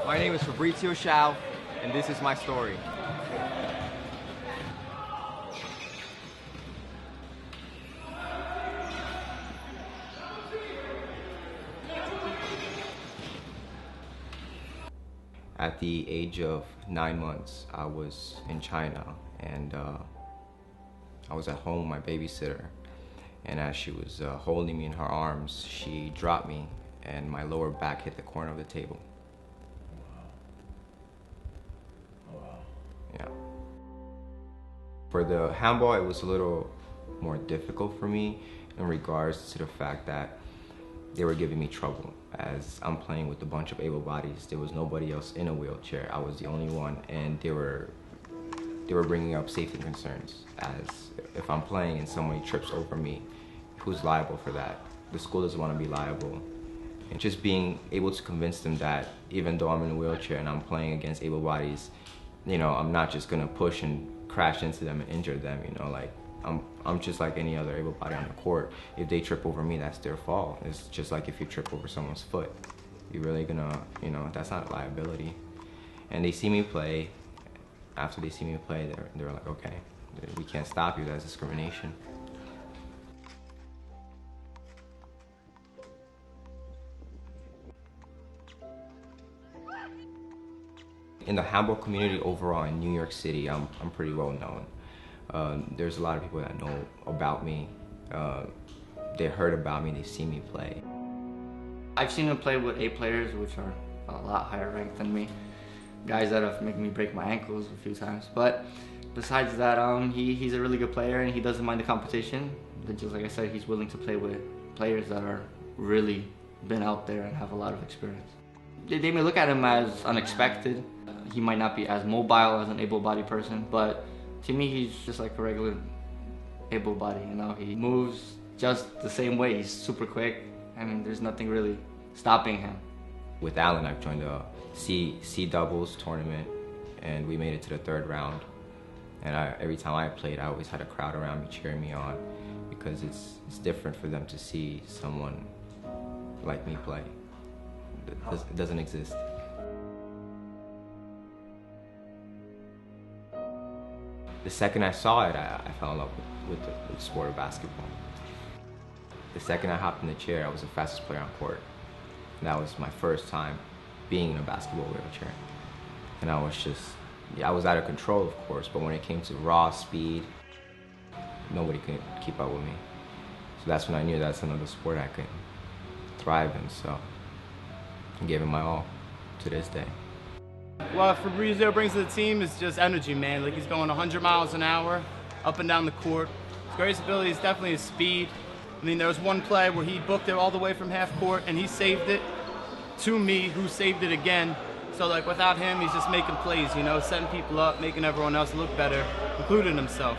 My name is Fabrizio Shao, and this is my story. At the age of 9 months, I was in China, and I was at home with my babysitter. And as she was holding me in her arms, she dropped me, and my lower back hit the corner of the table. Yeah. For the handball, it was a little more difficult for me in regards to the fact that they were giving me trouble. As I'm playing with a bunch of able bodies, there was nobody else in a wheelchair. I was the only one, and they were bringing up safety concerns. As if I'm playing and somebody trips over me, who's liable for that? The school doesn't want to be liable. And just being able to convince them that even though I'm in a wheelchair and I'm playing against able bodies, you know, I'm not just gonna push and crash into them and injure them, you know, like I'm just like any other able body on the court. If they trip over me, that's their fault. It's just like if you trip over someone's foot. You're really gonna, you know, that's not a liability. And they see me play. After they see me play, they're like, okay, we can't stop you, that's discrimination. In the handball community overall in New York City, I'm pretty well known. There's a lot of people that know about me. They heard about me, they see me play. I've seen him play with A players, which are a lot higher ranked than me. Guys that have made me break my ankles a few times. But besides that, he's a really good player and he doesn't mind the competition. But just like I said, he's willing to play with players that are really been out there and have a lot of experience. They may look at him as unexpected. He might not be as mobile as an able-bodied person, but to me, he's just like a regular able-bodied, you know? He moves just the same way. He's super quick. I mean, there's nothing really stopping him. With Alan, I've joined a C doubles tournament, and we made it to the 3rd round. And every time I played, I always had a crowd around me cheering me on, because it's different for them to see someone like me play. It doesn't exist. The second I saw it, I fell in love with the sport of basketball. The second I hopped in the chair, I was the fastest player on court. And that was my first time being in a basketball wheelchair. And I was just, I was out of control, of course, but when it came to raw speed, nobody could keep up with me. So that's when I knew that's another sport I could thrive in, so I gave it my all to this day. What Fabrizio brings to the team is just energy, man. Like, he's going 100 miles an hour up and down the court. His greatest ability is definitely his speed. I mean, there was one play where he booked it all the way from half court and he saved it to me, who saved it again. So, like, without him, he's just making plays, you know, setting people up, making everyone else look better, including himself.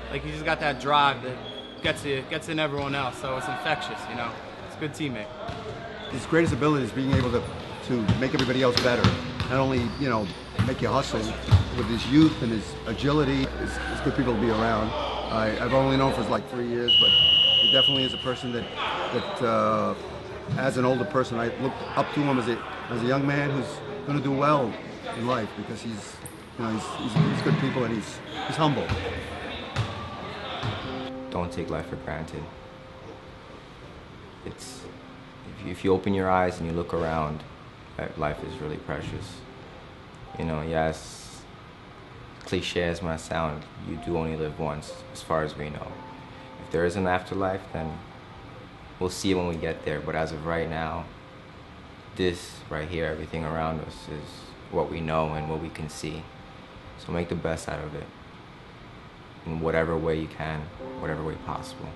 Like, he just got that drive that gets in everyone else, so it's infectious, you know. It's a good teammate. His greatest ability is being able to make everybody else better. Not only, you know, make you hustle, with his youth and his agility, it's good people to be around. I've only known him for like 3 years, but he definitely is a person that as an older person, I look up to him as a young man who's going to do well in life, because he's good people and he's humble. Don't take life for granted. If you open your eyes and you look around, life is really precious. You know, yes, cliche as might sound, you do only live once, as far as we know. If there is an afterlife, then we'll see when we get there. But as of right now, this right here, everything around us, is what we know and what we can see. So make the best out of it in whatever way you can, whatever way possible.